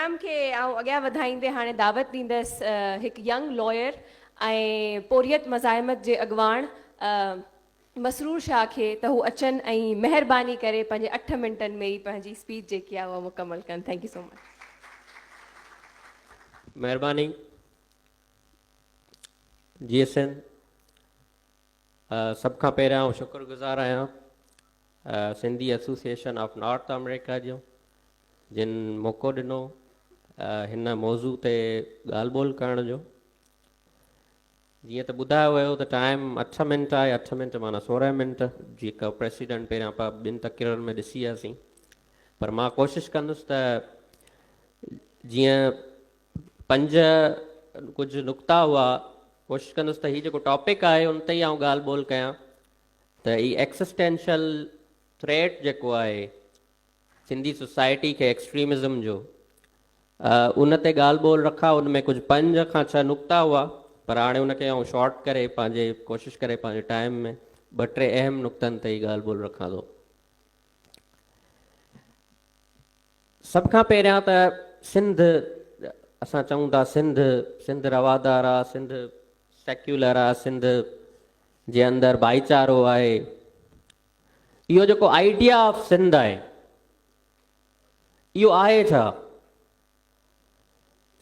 Programme के अॻियां वधाईंदे हाणे दावत ॾींदसि हिकु यंग लॉयर ऐं पोरियत मज़ाहिमत जे अॻवान मसरूर शाह खे त हू अचनि ऐं महिरबानी करे पंहिंजे 8 मिंटनि में ई पंहिंजी स्पीच जेकी आहे उहा मुकमल कनि। Thank you so much. महिरबानी। GSN सब खां पहिरियां शुक्रगुज़ार आहियां Sindhi association of north America जो जिन मौक़ो ॾिनो हिन मौज़ू ते ॻाल्हि ॿोल करण जो। जीअं त ॿुधायो वियो त टाइम 8 मिंट आहे। 8 मिंट माना 16 मिंट जेका प्रेसिडेंट पहिरियां ॿिनि तकरीरनि में ॾिसी वियासीं, पर मां कोशिशि कंदुसि त जीअं 5 कुझु नुक़्ता हुआ, कोशिशि कंदुसि त हीउ जेको टॉपिक आहे उन ते ई आउं ॻाल्हि ॿोल कयां त ही एक्सिस्टेंशियल थ्रेट जेको आहे सिंधी सोसाइटी खे एक्सट्रीमिज़म जो, उन ते ॻाल्हि ॿोल रखा। उन में कुझु 5 खां 6 नुक़्ता हुआ, पर हाणे उनखे आउं शॉर्ट करे पंहिंजे कोशिशि करे पंहिंजे टाइम में 2-3 अहम नुक़्तनि ते ई ॻाल्हि ॿोल रखां थो। सभ खां पहिरियां त सिंध, असां चऊं था सिंध रवादार आहे, सिंध सेक्युलर आहे, सिंध जे अंदरि भाईचारो आहे। इहो जेको आइडिया ऑफ सिंध आहे इहो आहे छा?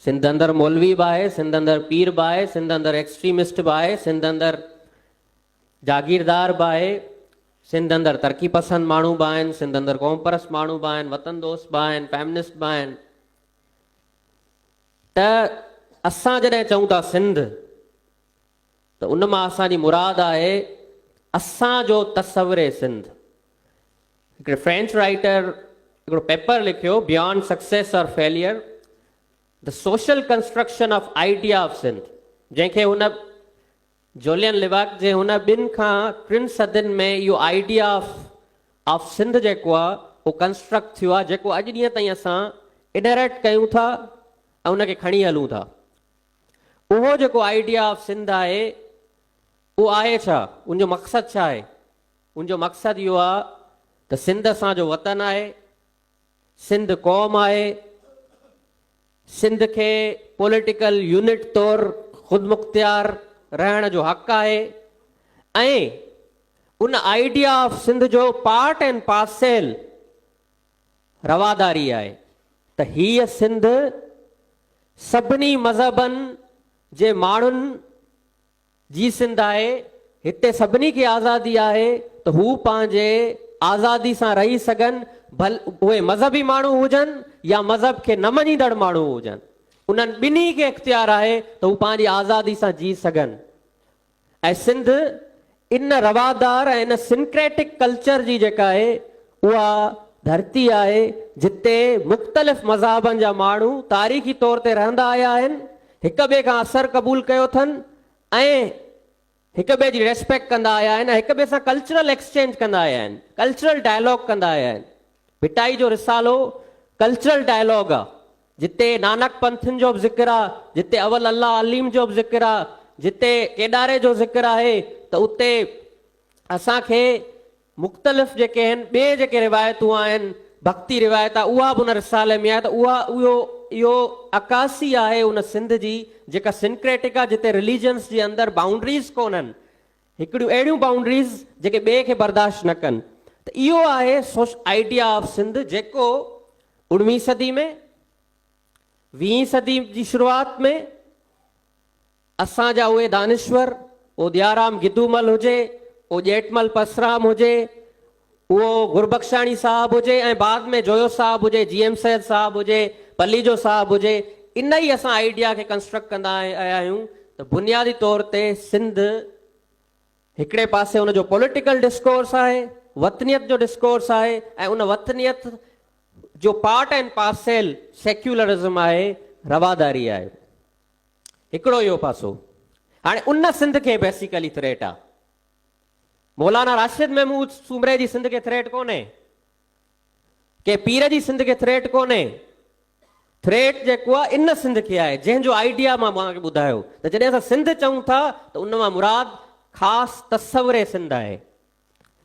सिंध अंदरि मौलवी बि आहे, सिंध अंदरि पीर बि आहे, सिंध अंदरि एक्सट्रीमिस्ट बि आहे, सिंध अंदरि जागीरदार बि आहे, सिंध अंदरि तरक़ी पसंद माण्हू बि आहिनि, सिंध अंदरि क़ौम परस्त माण्हू बि आहिनि, वतन दोस्त बि आहिनि, फेमिनिस्ट बि आहिनि। त असां जॾहिं चऊं था सिंध त उन मां असांजी मुराद आहे असांजो तसवुरे सिंध। हिकिड़े फ्रेंच राइटर हिकिड़ो पेपर लिखियो, बियॉन्ड सक्सेस और failure, the social construction of idea of Sindh, जंहिंखे हुन जोलियन लिवाक जे हुन 2 खां 3 सदियुनि में इहो आइडिया ऑफ सिंध जेको आहे उहो कंस्ट्रक्ट थियो आहे, जेको अॼु ॾींहं ताईं असां इनरेक्ट कयूं था ऐं उनखे खणी हलूं था। उहो जेको आइडिया ऑफ सिंध आहे उहो आहे छा? उनजो मक़सदु छा आहे? उनजो मक़सदु इहो आहे त सिंध असांजो वतन आहे, सिंध क़ौम आहे, सिंध खे पॉलिटिकल यूनिट तौरु ख़ुदमुख्तियार रहण जो हक़ आहे, ऐं उन आइडिया ऑफ सिंध जो पार्ट एंड पार्सेल रवादारी आहे। त हीअ सिंध सभिनी मज़हबनि जे माण्हुनि जी सिंध आहे। हिते सभिनी खे आज़ादी आहे त हू पंहिंजे आज़ादी सां रही सघनि, भल उहे मज़हबी माण्हू हुजनि या मज़हब खे न मञींदड़ माण्हू हुजनि। उन्हनि ॿिन्ही खे इख़्तियार आहे त हू पंहिंजी आज़ादी सां जी सघनि। ऐं सिंध इन रवादार ऐं इन सिंक्रेटिक कल्चर जी जेका आहे उहा धरती आहे जिते मुख़्तलिफ़ मज़हबनि जा माण्हू तारीख़ी तौर ते रहंदा आया आहिनि, हिक ॿिए खां असरु क़बूल कयो अथनि ऐं हिक ॿिए जी रेस्पेक्ट कंदा आया आहिनि, हिक ॿिए सां कल्चरल एक्सचेंज कंदा आया आहिनि, कल्चरल डायलॉग कंदा आया आहिनि। भिटाई जो रिसालो कल्चरल डायलॉग आहे, जिते नानक पंथनि जो बि ज़िक्र आहे, जिते अवल अल्लाह अलीम जो बि ज़िक्र आहे, जिते केॾारे जो ज़िक्र आहे, त उते असांखे मुख़्तलिफ़ जेके आहिनि ॿिए जेके रिवायतूं आहिनि, भक्ति रिवायत आहे, उहा बि उन रिसाले में आहे। त इहो अकासी आहे उन सिंध जी जेका सिंक्रेटिक आहे, जिते रिलीजन्स जे अंदरि बाउंड्रीज़ कोन्हनि, हिकिड़ियूं अहिड़ियूं बाउंड्रीज़ जेके ॿिए खे बर्दाश्त न कनि। त इहो आहे आइडिया ऑफ सिंध, जेको 19वीं सदी में, 20वीं सदी जी शुरूआत में असांजा उहे दानिश्वर, उहो दयाराम गिदूमल हुजे, उहो जेठमल परसराम हुजे, उहो गुरबख्शाणी साहब हुजे, ऐं बाद में जोयो साहब हुजे, GM सैयद साहब हुजे, पलीजो साहब हुजे, इन ई असां आइडिया खे कंस्ट्रक्ट कंदा आया आहियूं। त बुनियादी तौर ते सिंध हिकिड़े पासे उनजो पॉलिटिकल डिस्कोर्स आहे, वतनियत जो डिस्कोर्स आहे, ऐं उन वतनियत जो पार्ट एंड पार्सेल सेक्युलरिज़म आहे, रवादारी आहे। हिकिड़ो इहो पासो। हाणे उन सिंध खे बेसिकली थ्रेट आहे। मौलाना राशिद महमूद सूमरे जी सिंध खे थ्रेट कोन्हे, के पीर जी सिंध खे थ्रेट कोन्हे। थ्रेट जेको आहे इन सिंध खे आहे, जंहिंजो आइडिया मां तव्हांखे ॿुधायो त जॾहिं असां सिंध चऊं था त उन मां मुराद ख़ासि तसवुरे सिंध आहे,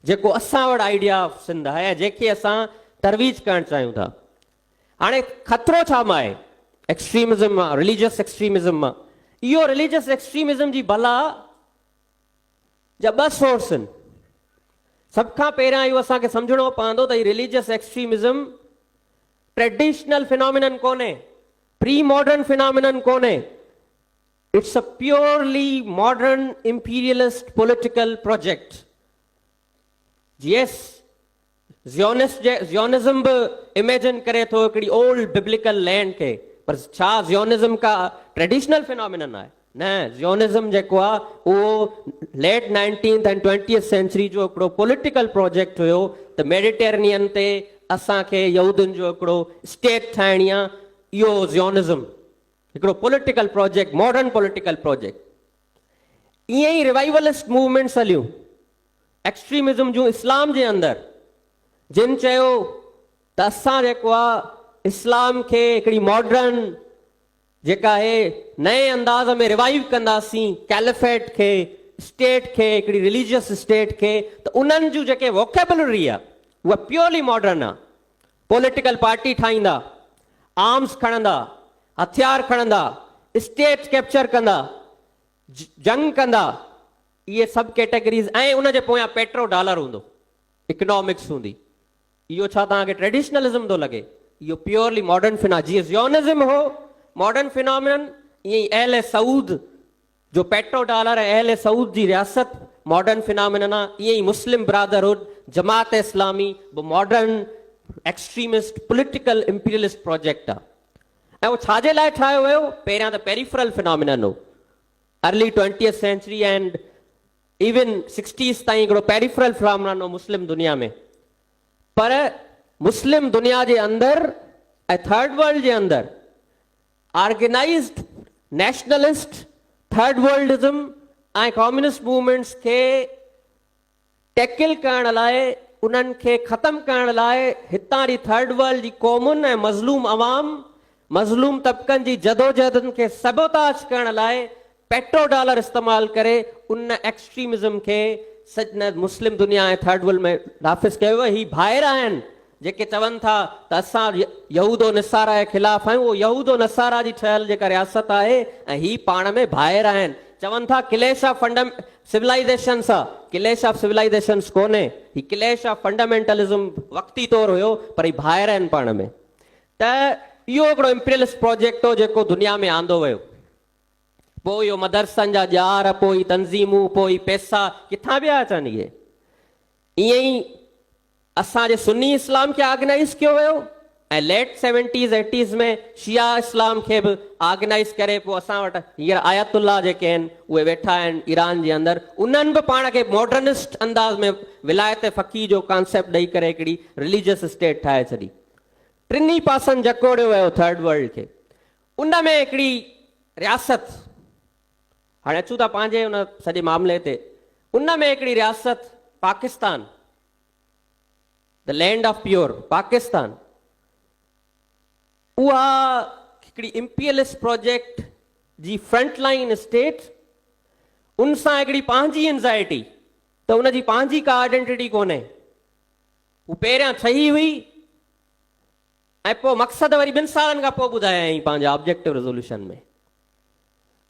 जेको असां वटि आइडिया सिंध आहे, जंहिंखे असां तरवीज करणु चाहियूं था। हाणे ख़तरो छा मां आहे? एक्सट्रीमिज़म मां, रिलीजियस एक्सट्रीमिज़म मां। इहो रिलीजियस एक्सट्रीमिज़म जी बला जा ॿ सोर्स आहिनि। सभ खां पहिरियां इहो असांखे सम्झणो पवंदो त हीउ रिलीजियस एक्सट्रीमिज़म ट्रेडिशनल फिनोमिनन कोन्हे, प्री मॉडर्न फिनोमिनन कोन्हे। It's a purely modern imperialist political project. Yes, Zionism बि इमेजिन करे थो हिकिड़ी ओल्ड बिब्लिकल लैंड खे, पर छा ज़ियोनिज़म का ट्रेडिशनल फिनोमिनन आहे? न, ज़ियोनिज़म जेको आहे उहो late 19th and 20th sanctuary जो हिकिड़ो पॉलिटिकल प्रोजेक्ट हुयो त मेडिटेरेनियन ते असांखे यहूदियुनि जो हिकिड़ो स्टेट ठाहिणी आहे। इहो ज़ियोनिज़म हिकिड़ो political project, modern political project. ईअं ई रिवाइवलिस्ट मूवमेंट्स हलियूं एक्सट्रीमिज़म जूं इस्लाम जे अंदरि, जिन चयो त असां जेको आहे इस्लाम खे हिकिड़ी मॉडर्न जेका आहे नए अंदाज़ में रिवाइव कंदासीं, कैलिफेट खे, स्टेट खे, हिकिड़ी रिलीजियस स्टेट खे। त उन्हनि जूं जेके वोकेबुलरी आहे उहा प्योरली मॉडर्न आहे। पॉलिटिकल पार्टी ठाहींदा, आर्म्स खणंदा, हथियार खणंदा, स्टेट कैप्चर कंदा, जंग कंदा, इहे सभु कैटेगरीज़। ऐं उन जे पोयां पेट्रो डॉलर हूंदो, इकोनॉमिक्स हूंदी। इहो छा तव्हांखे ट्रेडिशनलिज़म थो लॻे? इहो प्योरली मॉडर्न फिना, जीअं ज़ियोनिज़म हो मॉडर्न फिनोमिनन, ईअं ई अहले सऊद जो पेट्रो डॉलर ऐं अहले सऊद जी रियासत मॉडर्न फिनोमिनन आहे। ईअं ई मुस्लिम ब्रादरहुड, जमात इस्लामी बि modern extremist political imperialist project आहे। ऐं उहो छाजे लाइ ठाहियो वियो? पहिरियां त पेरिफरल फिनोमिनन हो, early 20th century and even 60s ताईं हिकिड़ो पेरिफरल फिनोमिनन हो मुस्लिम दुनिया में। पर मुस्लिम दुनिया जे अंदरि ऐं थर्ड वर्ल्ड जे अंदरि ऑर्गेनाइज्ड नेशनलिस्ट, थर्ड वर्ल्डिज़म ऐं कम्युनिस्ट मूवमेंट्स खे टैकल करण लाइ, उन्हनि खे ख़तमु करण लाइ हितां जी थर्ड वर्ल्ड जी क़ौमुनि ऐं मज़लूम अवाम, मज़लूम तबक़नि जी जदोजहदनि खे सबोताज करण लाइ पेट्रो डॉलर इस्तेमालु करे उन एक्सट्रीमिज़म खे सॼ मुस्लिम दुनिया ऐं थर्ड वर्ल्ड में नाफ़िज़ कयो। ही भाइर आहिनि जेके चवनि था त असां यहूदो निसारा जे ख़िलाफ़ आहियूं। उहो यहूदो नसारा जी ठहियल जेका रियासत आहे ऐं ही पाण में भाइर आहिनि। चवनि था क्लैश ऑफ सिविलाइज़ेशन्स आहे, क्लैश ऑफ सिविलाइज़ेशन्स कोन्हे, ही क्लैश ऑफ फंडामेंटलिज़म वक़्ती तौरु हुयो, पर ही भाइर आहिनि पाण में। त इहो हिकिड़ो इंपीरियलिस्ट प्रोजेक्ट हो जेको दुनिया में आंदो वियो। पोइ इहो मदरसनि जा ॼार, पोइ तंज़ीमूं, पोइ पैसा किथां पिया अचनि इहे। ईअं ई असांजे सुन्नी इस्लाम खे ऑर्गेनाइज़ कयो वियो ऐं लेट 70s 80s में शिया इस्लाम खे बि ऑर्गेनाइज़ करे पोइ असां वटि हींअर आयतुल्ला जेके आहिनि उहे वेठा आहिनि ईरान जे अंदरि। उन्हनि बि पाण खे मॉडर्निस्ट अंदाज़ में विलायत फ़क़ीह जो कॉन्सेप्ट ॾेई करे हिकिड़ी रिलीजियस स्टेट ठाहे छॾी। टिनी पासनि जकोड़ियो वियो थर्ड वर्ल्ड खे। उन में हिकिड़ी रियासत, हाणे अचूं था पंहिंजे उन सॼे मामले ते। उन में हिकिड़ी रियासत Pakistan, the land of pure Pakistan, उहा हिकिड़ी इंपीरियलिस्ट प्रोजेक्ट जी फ्रंट लाइन स्टेट। उन सां हिकिड़ी पंहिंजी एंज़ाइटी, त उन जी पंहिंजी का आइडेंटिटी कोन्हे। हू पहिरियां ठही हुई ऐं पोइ मक़सदु वरी 2 सालनि खां पोइ ॿुधायईं पंहिंजे ऑब्जेक्टिव रेज़ोल्यूशन में।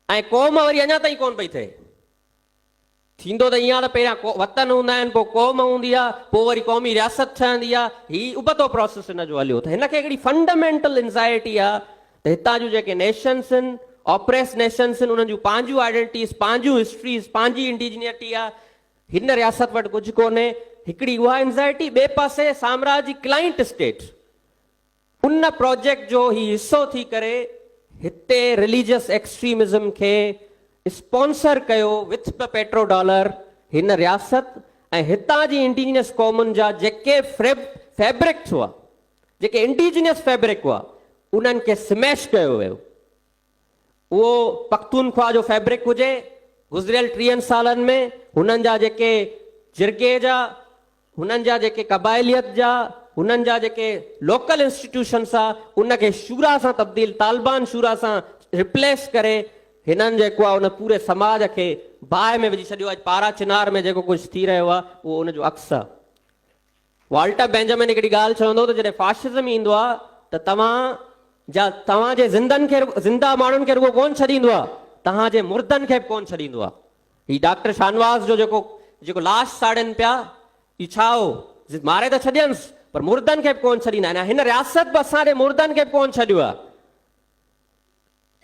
ऐं क़ौम वरी अञा ताईं कोन पई थिए। थींदो त ईअं त पहिरियां वतन हूंदा आहिनि, पोइ क़ौम हूंदी आहे, पोइ वरी क़ौमी रियासत ठहंदी आहे। हीउ उबतो प्रोसेस हिन जो हलियो। त हिनखे हिकिड़ी फंडामेंटल एंज़ाइटी आहे त हितां जूं जेके नेशन्स आहिनि, ऑपरेस नेशन्स आहिनि, उन्हनि जूं पंहिंजूं आइडेंटिटीज़, पंहिंजूं हिस्ट्रीज़, पंहिंजी इंडिजिनिटी आहे। हिन रियासत वटि कुझु कोन्हे। हिकिड़ी उहा एंज़ाइटी, ॿिए पासे साम्राज्य जी क्लाइंट स्टेट। उन प्रोजेक्ट जो ही हिसो थी करे हिते रिलीजियस एक्सट्रीमिज़म खे स्पॉन्सर कयो विथ द पेट्रो डॉलर हिन रियासत। ऐं हितां जी इंडिजिनियस क़ौमुनि जा जेके फैब्रिक्स हुआ, जेके इंडिजिनियस फैब्रिक हुआ, उन्हनि खे स्मैश कयो वियो। उहो पख्तूनख्वा जो फैब्रिक हुजे, गुज़िरियल 30 सालनि में हुननि जा जेके जिरगे जा, हुननि जा जेके क़बाइलियत जा, हुननि जा जेके लोकल इंस्टीट्यूशन्स आहे, उनखे शूरा सां तब्दील, तालिबान शूरा सां रिप्लेस करे हिननि जेको आहे उन पूरे समाज खे बाहि में विझी छॾियो आहे। पारा चिनार में जेको कुझु थी रहियो आहे उहो उनजो अक्स आहे। वाल्टर बेंजामिन हिकिड़ी ॻाल्हि चवंदो त जॾहिं फाशिज़म ईंदो आहे त तव्हां जा तव्हांजे ज़िंदा माण्हुनि खे रुगो कोन छॾींदो आहे, तव्हांजे मुर्दनि खे बि कोन छॾींदो आहे। ही डॉक्टर शाहनवाज़ जो जेको लाश साड़नि पिया, ही छा हो? मारे त छॾियनिसि पर मुर्दनि खे बि कोन छॾींदा आहिनि। हिन रियासत बि असांजे मुर्दनि खे बि कोन छॾियो आहे।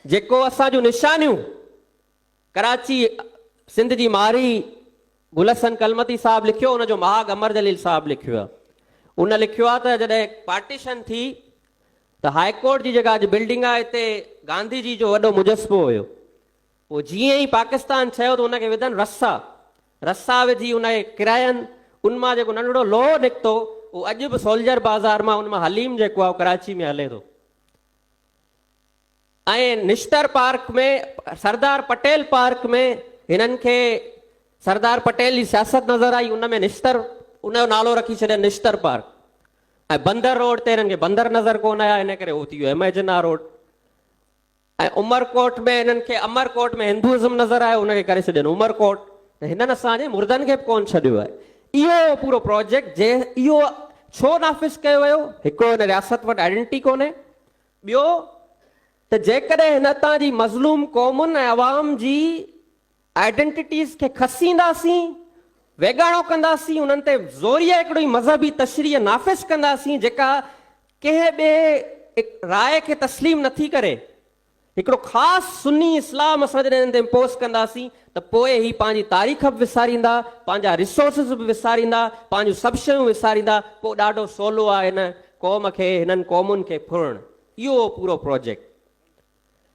जेको असां जूं निशानियूं कराची सिंध जी मारी गुलहसन कलमती साहब लिखियो, उनजो महाग अमर जलील साहब लिखियो आहे। उन लिखियो आहे त जॾहिं पार्टीशन थी त हाईकोर्ट जी जेका अॼु बिल्डिंग आहे हिते गांधी जी जो वॾो मुजस्बो हुयो, पोइ जीअं ई पाकिस्तान चयो त उनखे विधनि रसा विझी उनखे किरायनि, उनमां जेको नंढड़ो लोहो निकितो उहो अॼु बि सोल्जर बाज़ार मां उनमां हलीम जेको आहे कराची में हले थो। ऐं निश्तर पार्क में, सरदार पटेल पार्क में हिननि खे सरदार पटेल जी सियासत नज़र आई, उनमें निश्तर उनजो नालो रखी छॾियनि निश्तर पार्क। ऐं बंदर रोड ते हिननि खे बंदर नज़र कोन आया, इन करे उहो थी वियो इमेजिना रोड। ऐं उमरकोट में हिननि खे अमरकोट में हिंदुइज़म नज़र आयो, उनखे करे छॾियनि उमरकोट। त हिननि असांजे मुर्दनि खे बि कोन छॾियो आहे। इहो पूरो प्रोजेक्ट इहो छो नाफ़िज़ कयो वियो? हिकिड़ो हिन रियासत वटि आइडेंटिटी कोन्हे, ॿियो त जेकॾहिं हिन तां जी मज़लूम क़ौमुनि ऐं अवाम जी आइडेंटिटीज़ खे खसींदासीं, वेगाणो कंदासीं, उन्हनि ते ज़ोरीअ हिकिड़ी मज़हबी तशरीह नाफ़िज़ कंदासीं जेका कंहिं ॿिए राय खे तस्लीम नथी करे, हिकिड़ो ख़ासि सुन्नी इस्लाम असां जॾहिं हिननि ते इम्पोज़ कंदासीं त पोइ ही पंहिंजी तारीख़ बि विसारींदा, पंहिंजा रिसोर्सिस बि विसारींदा, पंहिंजूं सभु शयूं विसारींदा। पोइ ॾाढो सवलो आहे हिन क़ौम खे, हिननि क़ौमुनि खे फुरणु। इहो पूरो प्रोजेक्ट।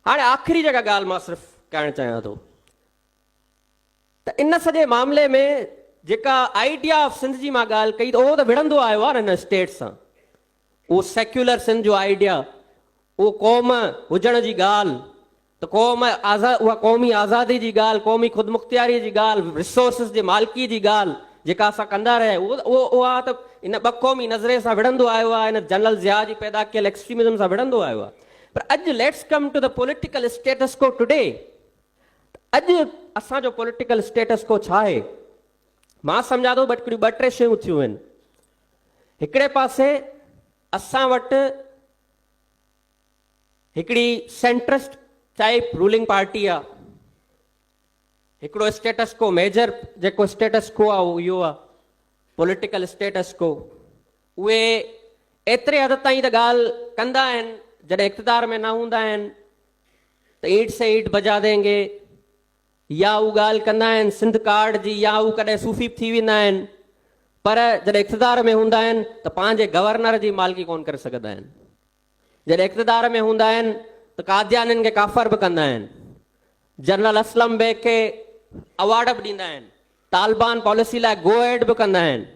हाणे आख़िरी जेका ॻाल्हि मां सिर्फ़ु करणु चाहियां थो त इन सॼे मामले में जेका आइडिया ऑफ सिंध जी मां ॻाल्हि कई, त उहो त विढ़ंदो आयो आहे हिन स्टेट सां। उहो सेक्युलर सिंध जो आइडिया, उहो क़ौम हुजण जी ॻाल्हि, त उहा क़ौमी आज़ादी जी ॻाल्हि, क़ौमी ख़ुदमुख़्तियारी जी ॻाल्हि, रिसोर्सिस जे मालिकी जी ॻाल्हि जेका असां कंदा रहिया, उहा त इन ॿ क़ौमी नज़रे सां विढ़ंदो आयो आहे, हिन जनरल ज़िया जी पैदा कयल एक्सट्रीमिज़म सां विढ़ंदो आयो आहे। पर अॼु let's come to the political status को टुडे। अॼु असांजो पॉलिटिकल स्टेटस को छा आहे? मां सम्झां थो ॿ टे शयूं थियूं आहिनि। हिकिड़े पासे असां वटि हिकिड़ी सेंट्रिस्ट टाइप रूलिंग पार्टी आहे, हिकिड़ो स्टेटस को मेजर जेको स्टेटस को आहे इहो आहे पॉलिटिकल स्टेटस को। उहे एतिरे हद ताईं त ॻाल्हि कंदा आहिनि, जॾहिं इक़्तिदार में न हूंदा आहिनि त ईंट से ईंट बजा देंगे, या उहा ॻाल्हि कंदा आहिनि सिंध कार्ड जी, या उहे कॾहिं सूफ़ी थी वेंदा आहिनि, पर जॾहिं इक़्तिदार में हूंदा आहिनि त पंहिंजे गवर्नर जी मालिकी कोन करे सघंदा आहिनि। जॾहिं इक़्तिदार में हूंदा आहिनि त कादियानियुनि खे काफ़र बि कंदा आहिनि, जनरल असलम बेग खे अवार्ड बि ॾींदा आहिनि, तालिबान पॉलिसी लाइ गो एड बि कंदा आहिनि।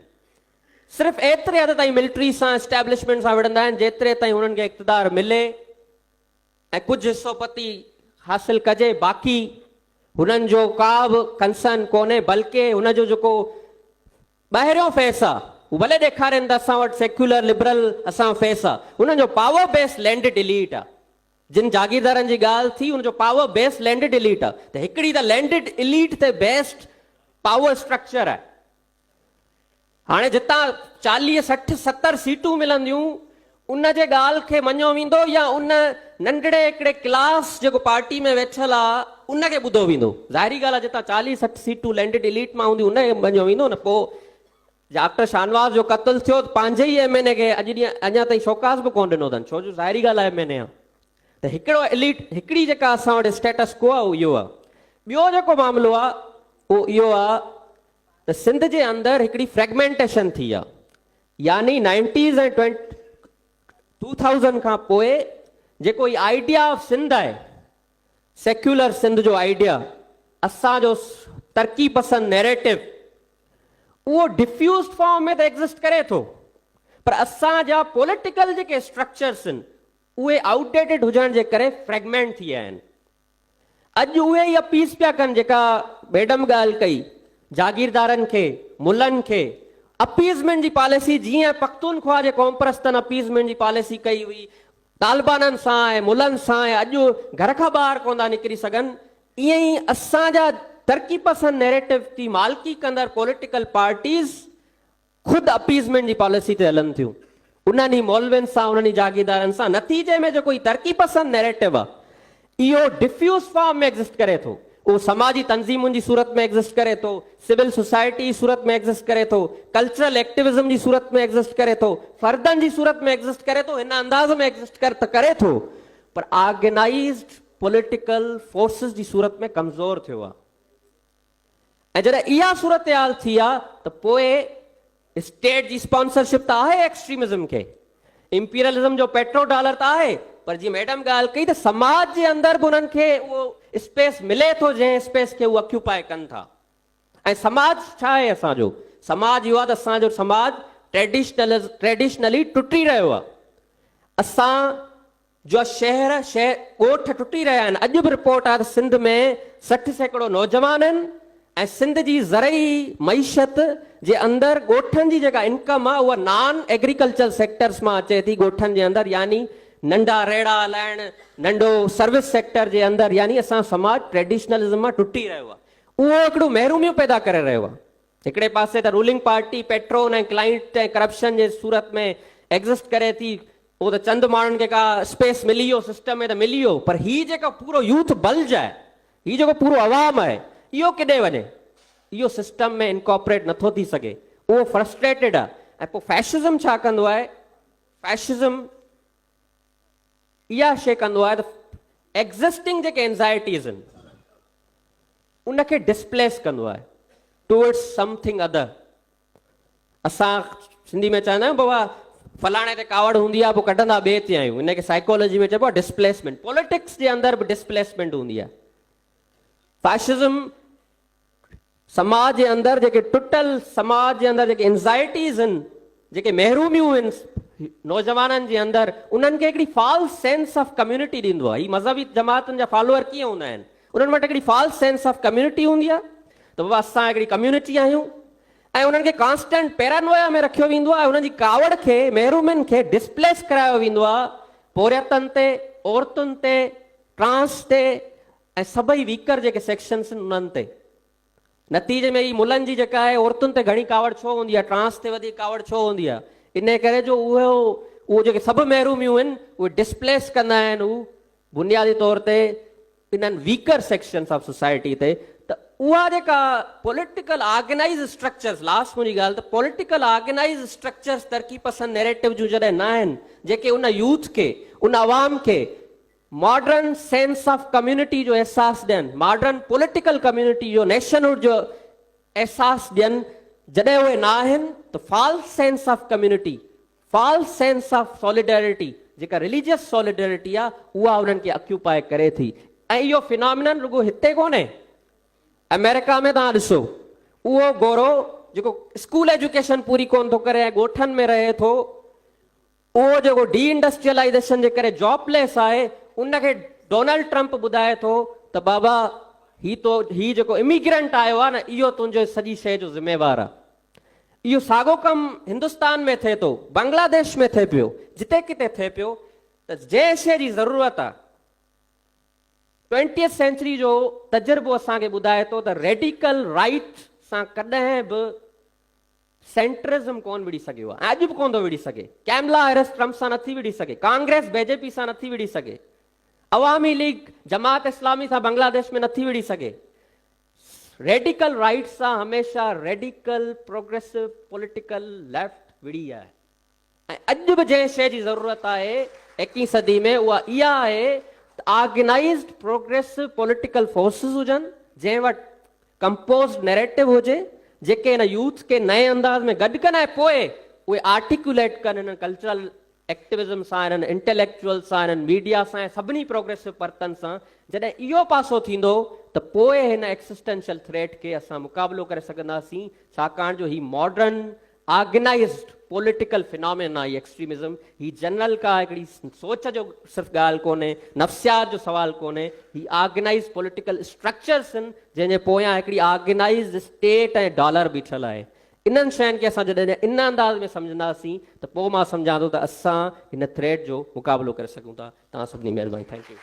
सिर्फ़ु एतिरे हद ताईं मिलिट्री सां एस्टेब्लिशमेंट सां विढ़ंदा आहिनि जेतिरे ताईं हुननि खे इक़्तिदार मिले ऐं कुझु हिसो पती हासिल कजे। बाक़ी हुननि जो का बि कंसर्न कोन्हे, बल्कि हुनजो जेको ॿाहिरियों फेस आहे हू भले ॾेखारनि त असां वटि सेक्युलर लिबरल असां फेस आहे, हुननि जो पावर बेस्ड लैंडेड इलीट आहे। जिन जागीरदारनि जी ॻाल्हि थी, हुनजो पावर बेस्ड लैंडेड इलीट आहे। त हिकिड़ी त लैंडेड इलीट ते बेस्ड पावर स्ट्रक्चर आहे। हाणे जितां 40, 60, 70 सीटूं मिलंदियूं, उन जे ॻाल्हि खे मञियो वेंदो या उन नंढड़े हिकिड़े क्लास जेको पार्टी में वेठल आहे उनखे ॿुधो वेंदो? ज़ाहिरी ॻाल्हि आहे, जितां 40, 60 सीटूं लैंडेड इलीट मां हूंदियूं उनखे मञियो वेंदो न। पोइ डॉक्टर शाहनवाज़ जो क़त्ल थियो त पंहिंजे ई MNA खे अञा ताईं शौकास बि कोन ॾिनो अथनि, छो जो ज़ाहिरी ॻाल्हि आहे MNA आहे। त हिकिड़ो इलीट, हिकिड़ी जेका असां वटि स्टेटस को आहे उहो इहो आहे। ॿियो जेको मामिलो आहे उहो इहो आहे त सिंध जे अंदरि हिकिड़ी फ्रेगमेंटेशन थी आहे, यानी 90s ऐं 2000 खां पोइ जेको ई आइडिया ऑफ सिंध आहे, सेक्युलर सिंध जो आइडिया, असांजो तरक़ी पसंद नैरेटिव, उहो डिफ्यूज़ फॉर्म में त एग्ज़िस्ट करे थो, पर असांजा पॉलिटिकल जेके स्ट्रक्चर्स आहिनि उहे आउटडेटेड हुजण जे करे फ्रेगमेंट थी विया आहिनि। अॼु उहे ई अपीस पिया कनि जेका मैडम ॻाल्हि कई, जागीरदारनि खे, मुलनि खे अपीज़मेंट जी पॉलिसी, जीअं पख्तूनख्वा जे क़ौम परस्तनि अपीज़मेंट जी पॉलिसी कई हुई, तालिबाननि सां ऐं मुलनि सां अॼु घर खां ॿाहिरि कोन था निकिरी सघनि, ईअं ई असांजा तरक़ी पसंद नैरेटिव की मालिकी कंदड़ पॉलिटिकल पार्टीज़ ख़ुदि अपीज़मेंट जी पॉलिसी ते हलनि थियूं। उन्हनि मौलवियुनि सां उन्हनि जागीरदारनि सां। नतीजे में जेको तरक़ी पसंद नैरेटिव आहे इहो डिफ्यूज़ फॉर्म में एग्ज़िस्ट करे थो। उहो समाजी तंज़ीमुनि जी सूरत में एग्ज़िस्ट करे थो, सिविल सोसाइटी जी सूरत में एग्ज़िस्ट करे थो, कल्चरल एक्टिविज़म जी सूरत में एग्ज़िस्ट करे थो, फर्दनि जी सूरत में एग्ज़िस्ट करे थो, हिन अंदाज़ में एग्ज़िस्ट करे थो, पर ऑर्गेनाइज़्ड पॉलिटिकल फोर्सिस जी सूरत में कमज़ोर थियो आहे। ऐं जॾहिं इहा सूरत हाल थी आहे त पोइ स्टेट जी स्पॉन्सरशिप त आहे एक्सट्रीमिज़म खे, इंपीरियलिज़म जो पेट्रो डॉलर त आहे, पर जीअं मैडम ॻाल्हि कई त समाज जे अंदरि बि उन्हनि खे उहो स्पेस मिले थो जंहिं स्पेस खे उहे ऑक्यूपाए कनि था। ऐं समाज छा आहे असांजो? समाज इहो आहे त असांजो समाज ट्रेडिशनली टुटी रहियो आहे। असां जो शहर ॻोठ टुटी रहिया आहिनि। अॼु बि रिपोर्ट आहे त सिंध में 60 सैकड़ो नौजवान आहिनि ऐं सिंध जी ज़रई मईशत जे अंदरि ॻोठनि जी जेका इनकम आहे उहा नॉन एग्रीकल्चर सेक्टर्स मां अचे थी ॻोठनि जे अंदरि, यानी नंढा रेड़ा हलाइण, नंढो सर्विस सेक्टर जे अंदरि, यानी असां समाज ट्रेडिशनलिज़म मां टुटी रहियो आहे। उहो हिकिड़ो महरूमियूं पैदा करे रहियो आहे। हिकिड़े पासे त रूलिंग पार्टी पेट्रोन ऐं क्लाइंट ऐं करप्शन जे सूरत में एग्ज़िस्ट करे थी, उहो त चंद माण्हुनि खे का स्पेस मिली वियो, सिस्टम में त मिली वियो, पर हीउ जेको पूरो यूथ बल्ज आहे, हीउ जेको पूरो अवाम आहे, इहो किॾे वञे? इहो सिस्टम में इनकॉपरेट नथो थी सघे, उहो फ्रस्ट्रेटेड आहे। ऐं पोइ फैशिज़म छा कंदो आहे? फैशिज़म इहा शइ कंदो आहे त एग्ज़िस्टिंग जेके एंज़ाइटीज़ आहिनि उनखे डिस्प्लेस कंदो आहे टुवर्ड्स समथिंग अदर। असां सिंधी में चवंदा आहियूं बाबा फलाणे ते कावड़ हूंदी आहे, पोइ कढंदा ॿिए ते आहियूं, हिनखे साइकोलॉजी में चइबो आहे डिस्प्लेसमेंट। पॉलिटिक्स जे अंदरि बि डिस्प्लेसमेंट हूंदी आहे। फैशिज़म समाज जे अंदरि जेके टुटल समाज जे अंदरि जेके एंज़ाइटीज़ आहिनि, जेके महरूमियूं आहिनि नौजवाननि जे अंदरि, उन्हनि खे हिकिड़ी फॉल्स सेंस ऑफ कम्युनिटी ॾींदो आहे। हीअ मज़हबी जमातुनि जा फॉलोअर कीअं हूंदा आहिनि? उन्हनि वटि हिकिड़ी फॉल्स सेंस ऑफ कम्युनिटी हूंदी आहे त बाबा असां हिकिड़ी कम्युनिटी आहियूं, ऐं उन्हनि खे कॉन्स्टेंट पैरानोया में रखियो वेंदो आहे। उन्हनि जी कावड़ खे, महरूमियुनि खे डिस्प्लेस करायो वेंदो आहे पोरियतनि ते, औरतुनि ते, ट्रांस ते ऐं सभई वीकर जेके सेक्शन्स आहिनि उन्हनि ते। नतीजे में ही मुलनि जी जेका आहे औरतुनि ते घणी कावड़ छो हूंदी आहे, ट्रांस ते वधीक कावड़ छो हूंदी आहे? इन करे जो उहो जेके सभु महरूमियूं आहिनि उहे डिस्प्लेस कंदा आहिनि हू बुनियादी तौर ते इन्हनि वीकर सेक्शन्स ऑफ सोसाइटी ते। त उहा जेका पॉलिटिकल ऑर्गेनाइज़ स्ट्रक्चर्स, लास्ट मुंहिंजी ॻाल्हि, त पॉलिटिकल ऑर्गेनाइज़ स्ट्रक्चर्स तरक़ी पसंद नैरेटिव जूं जॾहिं न आहिनि जेके उन यूथ खे, उन अवाम खे मॉडर्न सेंस ऑफ कम्युनिटी जो एहसासु ॾियनि, मॉडर्न पॉलिटिकल कम्युनिटी जो, नेशनहुड जो एहसासु ॾियनि, जॾहिं उहे न आहिनि त false sense of community, false sense of solidarity, जेका रिलीजियस सॉलिडेरिटी आहे, उहा उन्हनि खे ऑक्यूपाए करे थी। ऐं इहो फिनोमिनन रुगो हिते कोन्हे, अमेरिका में तव्हां ॾिसो, उहो गोरो जेको स्कूल एजुकेशन पूरी कोन थो करे ऐं ॻोठनि में रहे थो, उहो जेको डी इंडस्ट्रियलाइज़ेशन जे करे जॉबलेस आहे, उनखे डोनाल्ड ट्रंप ॿुधाए थो त बाबा ही जेको इमिग्रेंट आयो आहे न, इहो तुंहिंजो सॼी शइ जो ज़िम्मेवार आहे। इहो साॻियो कमु हिंदुस्तान में थिए थो, बांग्लादेश में थिए पियो, जिते किथे थिए पियो। त जंहिं शइ जी ज़रूरत आहे 20th सेंचुरी जो तजुर्बो असांखे ॿुधाए थो त रेडिकल राइट सां कॾहिं बि सेंट्रिज़म कोन विड़ी सघियो आहे, अॼु बि कोन थो विड़ी सघे। कैमला हैरिस ट्रंप सां नथी विड़ी सघे, कांग्रेस बीजेपी सां नथी विड़ी सघे, अवामी लीग जमात इस्लामी सां बांग्लादेश में नथी विड़ी सघे। रेडिकल राइट सां हमेशह रेडिकल प्रोग्रेसिव पॉलिटिकल लेफ्ट विड़ी आहे। ऐं अॼु बि जंहिं शइ जी ज़रूरत आहे 21वीं सदी में, उहा इहा आहे त ऑर्गेनाइज़्ड प्रोग्रेसिव पॉलिटिकल फोर्सिस हुजनि, जंहिं वटि कंपोज़्ड नैरेटिव हुजे, जेके हिन यूथ खे नए अंदाज़ में गॾु कनि ऐं पोइ उहे आर्टिकुलेट कनि हिन कल्चरल एक्टिविज़म सां, हिननि इंटेलेक्चुअल सां, हिननि मीडिया सां ऐं सभिनी प्रोग्रेसिव पर्तन सां। जॾहिं इहो पासो थींदो त पोइ हिन एक्सिस्टेंशियल थ्रेट खे असां मुक़ाबिलो करे सघंदासीं, छाकाणि जो ही मॉडर्न ऑर्गेनाइज़्ड पॉलिटिकल फिनोमेना आहे। एक्सट्रीमिज़म ही जनरल का हिकिड़ी सोच जो सिर्फ़ु ॻाल्हि कोन्हे, नफ़्सियात जो सुवाल कोन्हे, ही ऑर्गेनाइज़ पॉलिटिकल स्ट्रक्चर्स आहिनि जंहिंजे पोयां हिकिड़ी ऑर्गेनाइज़्ड स्टेट ऐं डॉलर बीठल आहे। इन्हनि शयुनि खे असां जॾहिं इन अंदाज़ में सम्झंदासीं त पोइ मां सम्झां थो त असां हिन थ्रेट जो मुक़ाबिलो करे सघूं था। तव्हां सभिनी महिरबानी, थैंक यू।